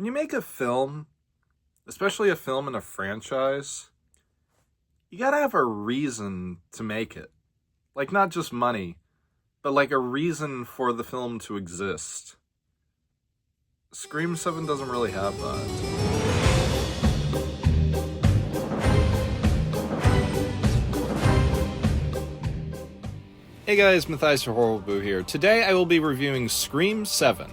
When you make a film, especially a film in a franchise, you gotta have a reason to make it. Like, not just money, but like a reason for the film to exist. Scream 7 doesn't really have that. Hey guys, Matthias Horrible here. Today I will be reviewing Scream 7.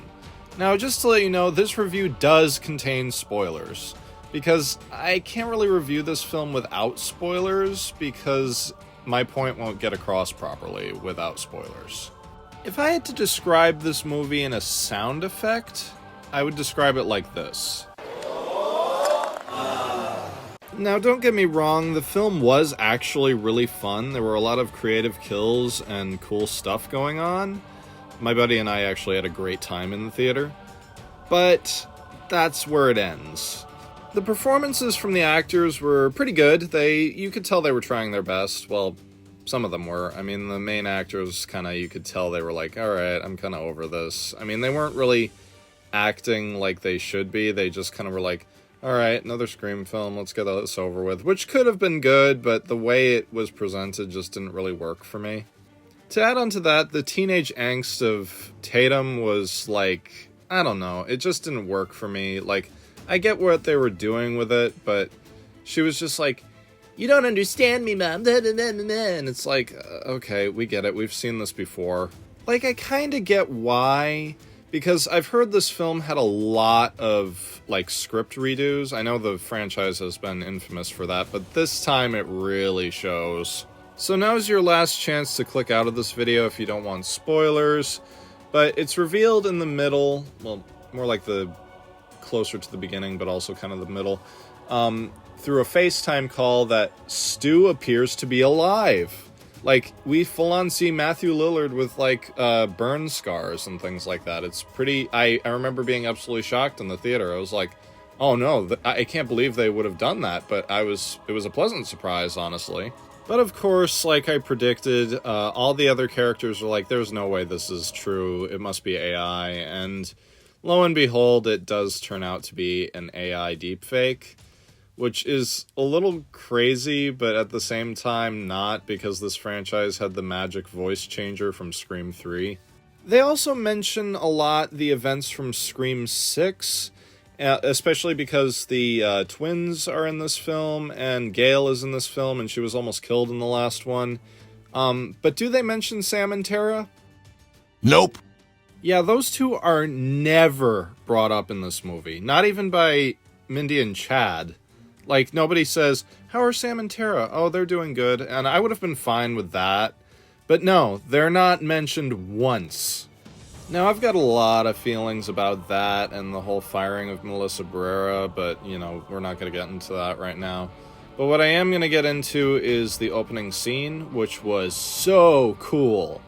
Now, just to let you know, this review does contain spoilers, because I can't really review this film without spoilers, because my point won't get across properly without spoilers. If I had to describe this movie in a sound effect, I would describe it like this. Now, don't get me wrong, the film was actually really fun. There were a lot of creative kills and cool stuff going on. My buddy and I actually had a great time in the theater. But that's where it ends. The performances from the actors were pretty good. You could tell they were trying their best. Well, some of them were. I mean, the main actors you could tell they were like, alright, I'm kind of over this. I mean, they weren't really acting like they should be. They just kind of were like, alright, another Scream film, let's get this over with. Which could have been good, but the way it was presented just didn't really work for me. To add on to that, the teenage angst of Tatum was like, I don't know, it just didn't work for me. Like, I get what they were doing with it, but she was just like, you don't understand me, Mom, and it's like, okay, we get it, we've seen this before. Like, I kinda get why, because I've heard this film had a lot of, like, script redos. I know the franchise has been infamous for that, but this time it really shows. So now's your last chance to click out of this video if you don't want spoilers, but it's revealed in the middle, well, more like the closer to the beginning, but also kind of the middle, through a FaceTime call that Stu appears to be alive. Like, we full-on see Matthew Lillard with, like, burn scars and things like that. It's pretty... I remember being absolutely shocked in the theater. I was like, oh no, I can't believe they would have done that, but it was a pleasant surprise, honestly. But of course, like I predicted, all the other characters were like, there's no way this is true, it must be AI, and lo and behold, it does turn out to be an AI deepfake. Which is a little crazy, but at the same time not, because this franchise had the magic voice changer from Scream 3. They also mention a lot the events from Scream 6, especially because the twins are in this film, and Gail is in this film, and she was almost killed in the last one. But do they mention Sam and Tara? Nope. Yeah, those two are never brought up in this movie. Not even by Mindy and Chad. Like, nobody says, how are Sam and Tara? Oh, they're doing good. And I would have been fine with that. But no, they're not mentioned once. Now, I've got a lot of feelings about that and the whole firing of Melissa Barrera, but, you know, we're not going to get into that right now. But what I am going to get into is the opening scene, which was so cool.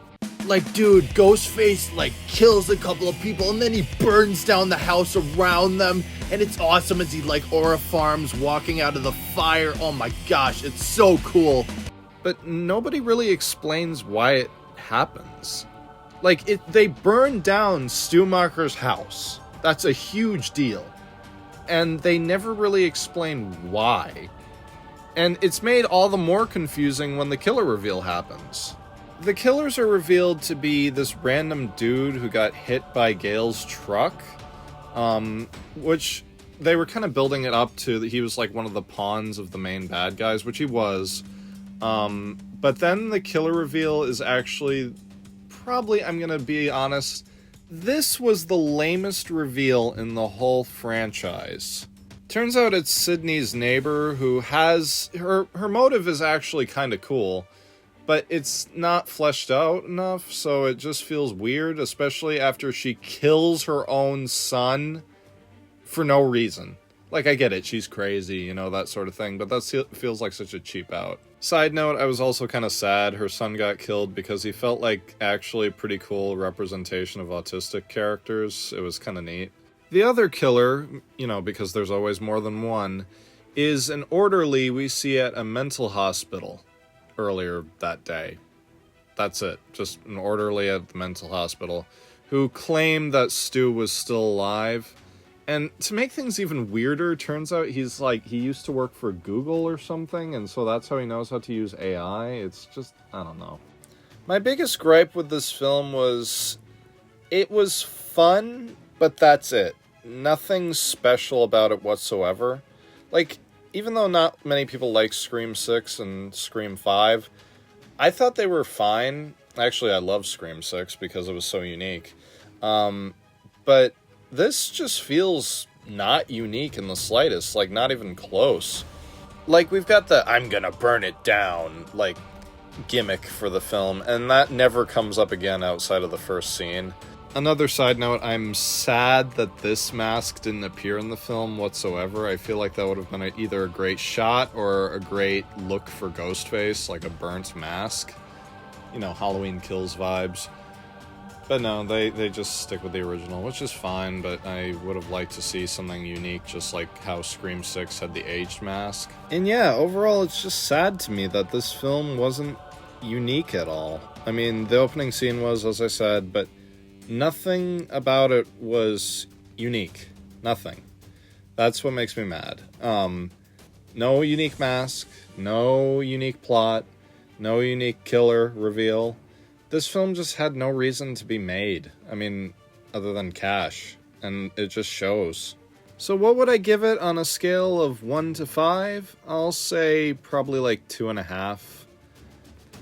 Like, dude, Ghostface, like, kills a couple of people, and then he burns down the house around them, and it's awesome as he, like, aura farms walking out of the fire. Oh my gosh, it's so cool. But nobody really explains why it happens. Like, they burn down Stumacher's house. That's a huge deal. And they never really explain why. And it's made all the more confusing when the killer reveal happens. The killers are revealed to be this random dude who got hit by Gail's truck, which they were kind of building it up to that he was like one of the pawns of the main bad guys, which he was. But then the killer reveal is actually, probably, I'm gonna be honest, this was the lamest reveal in the whole franchise. Turns out it's Sydney's neighbor who has, her motive is actually kind of cool. But it's not fleshed out enough, so it just feels weird, especially after she kills her own son for no reason. Like, I get it, she's crazy, you know, that sort of thing, but that feels like such a cheap out. Side note, I was also kind of sad her son got killed because he felt like actually a pretty cool representation of autistic characters. It was kind of neat. The other killer, you know, because there's always more than one, is an orderly we see at a mental hospital earlier that day. That's it. Just an orderly at the mental hospital who claimed that Stu was still alive. And to make things even weirder, turns out he used to work for Google or something, and so that's how he knows how to use AI. It's just, I don't know. My biggest gripe with this film was it was fun, but that's it. Nothing special about it whatsoever. Like, even though not many people like Scream 6 and Scream 5, I thought they were fine. Actually, I love Scream 6 because it was so unique. But this just feels not unique in the slightest, like, not even close. Like, we've got the I'm gonna burn it down, like, gimmick for the film, and that never comes up again outside of the first scene. Another side note, I'm sad that this mask didn't appear in the film whatsoever. I feel like that would have been either a great shot or a great look for Ghostface, like a burnt mask. You know, Halloween Kills vibes. But no, they just stick with the original, which is fine, but I would have liked to see something unique, just like how Scream 6 had the aged mask. And yeah, overall, it's just sad to me that this film wasn't unique at all. I mean, the opening scene was, as I said, but nothing about it was unique. Nothing. That's what makes me mad. No unique mask, no unique plot, no unique killer reveal. This film just had no reason to be made. I mean, other than cash. And it just shows. So what would I give it on a scale of 1 to 5? I'll say probably like 2.5.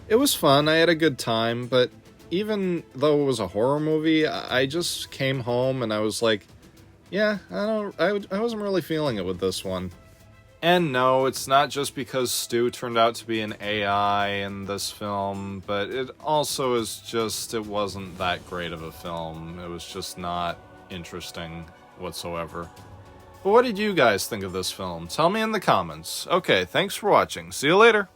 It was fun, I had a good time, but even though it was a horror movie, I just came home and I was like, yeah, I wasn't really feeling it with this one. And no, it's not just because Stu turned out to be an AI in this film, but it also is just, it wasn't that great of a film. It was just not interesting whatsoever. But what did you guys think of this film? Tell me in the comments. Okay, thanks for watching. See you later.